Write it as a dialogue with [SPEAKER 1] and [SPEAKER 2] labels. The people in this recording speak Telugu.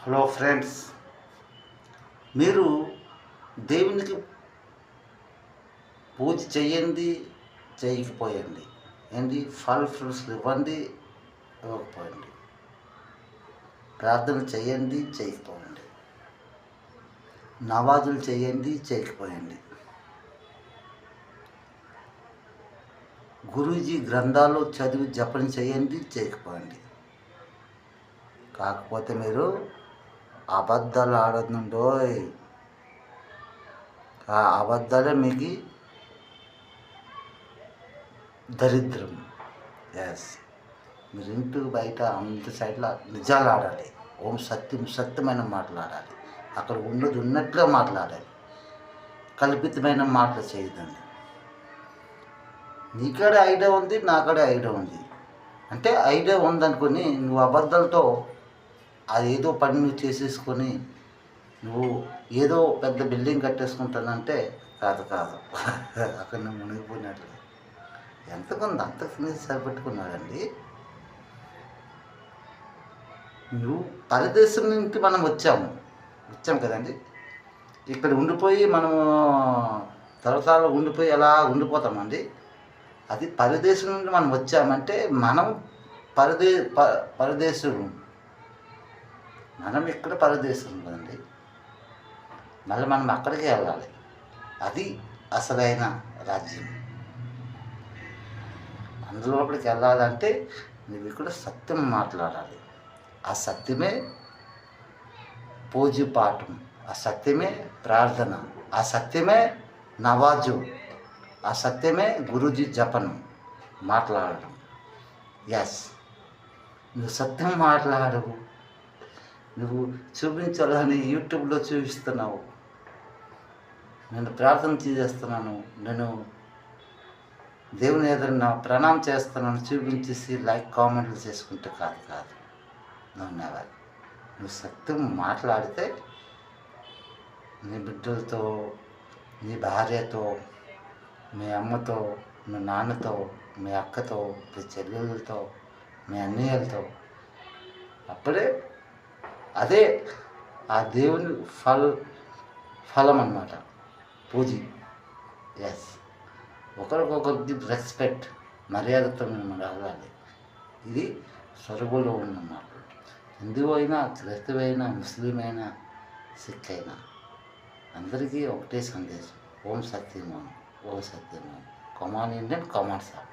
[SPEAKER 1] హలో ఫ్రెండ్స్, మీరు దేవునికి పూజ చేయండి, చేయకపోయండి, ఏంటి ఫ్రూట్స్లు ఇవ్వండి, ఇవ్వకపోయండి, ప్రార్థన చేయండి, చేయకపోయండి, నమాజులు చేయండి, చేయకపోయండి, గురూజీ గ్రంథాలు చదివి జపం చేయండి, చేయకపోయండి, కాకపోతే మీరు అబద్ధాలు ఆడనుండోయ్. ఆ అబద్ధాలే మీకు దరిద్రం. ఎస్, మీరు ఇంటూ బయట అంత సైడ్లో నిజాలు ఆడాలి. ఓం సత్యమైన మాట్లాడాలి. అక్కడ ఉన్నది ఉన్నట్లుగా మాట్లాడాలి. కల్పితమైన మాటలు చేయదండి. నీకాడే ఐడియా ఉంది, నాకాడే ఐడియా ఉంది అంటే ఐడియా ఉందనుకొని నువ్వు అబద్ధాలతో అదేదో పని నువ్వు చేసేసుకొని నువ్వు ఏదో పెద్ద బిల్డింగ్ కట్టేసుకుంటానంటే కాదు అక్కడ నువ్వు మునిగిపోయినట్లు. ఎంతమంది అంత ఫినిష్ సరిపెట్టుకున్నాడండి. నువ్వు పరదేశం నుంచి మనం వచ్చాం కదండి. ఇక్కడ ఉండిపోయి మనము తరతరాలు ఉండిపోయి ఎలా ఉండిపోతామండి. అది పరదేశం నుండి మనం వచ్చామంటే మనం పరదేశం, మనం ఇక్కడ పరదేశం కదండి. మళ్ళీ మనం అక్కడికి వెళ్ళాలి. అది అసలైన రాజ్యం. అందులోపలికి వెళ్ళాలంటే నువ్వు ఇక్కడ సత్యం మాట్లాడాలి. ఆ సత్యమే పూజపాఠం, ఆ సత్యమే ప్రార్థన, ఆ సత్యమే నవాజు, ఆ సత్యమే గురూజీ జపనం మాట్లాడడం. ఎస్, నువ్వు సత్యం మాట్లాడవు. నువ్వు చూపించాలని యూట్యూబ్లో చూపిస్తున్నావు. నేను ప్రార్థన చేస్తున్నాను, నేను దేవుని ఎదురున్న ప్రణామం చేస్తున్నాను చూపించేసి లైక్ కామెంట్లు చేసుకుంటే కాదు. నువ్వు సత్యం మాట్లాడితే నీ బిడ్డలతో, నీ భార్యతో, మీ అమ్మతో, మీ నాన్నతో, మీ అక్కతో, మీ చెల్లెళ్ళతో, మీ అన్నయ్యలతో, అప్పుడే అదే ఆ దేవుని ఫలం అన్నమాట పూజ. ఎస్, ఒకరికొకరికి రెస్పెక్ట్, మర్యాదతో మనం రావాలి. ఇది స్వరూపంలో ఉన్నమాట. హిందూ అయినా, క్రైస్తవ అయినా, ముస్లిం అయినా, సిక్ అయినా అందరికీ ఒకటే సందేశం. ఓం సత్యం, ఓం సత్యం. కమాన్ ఇండియన్, కమాన్ సార్.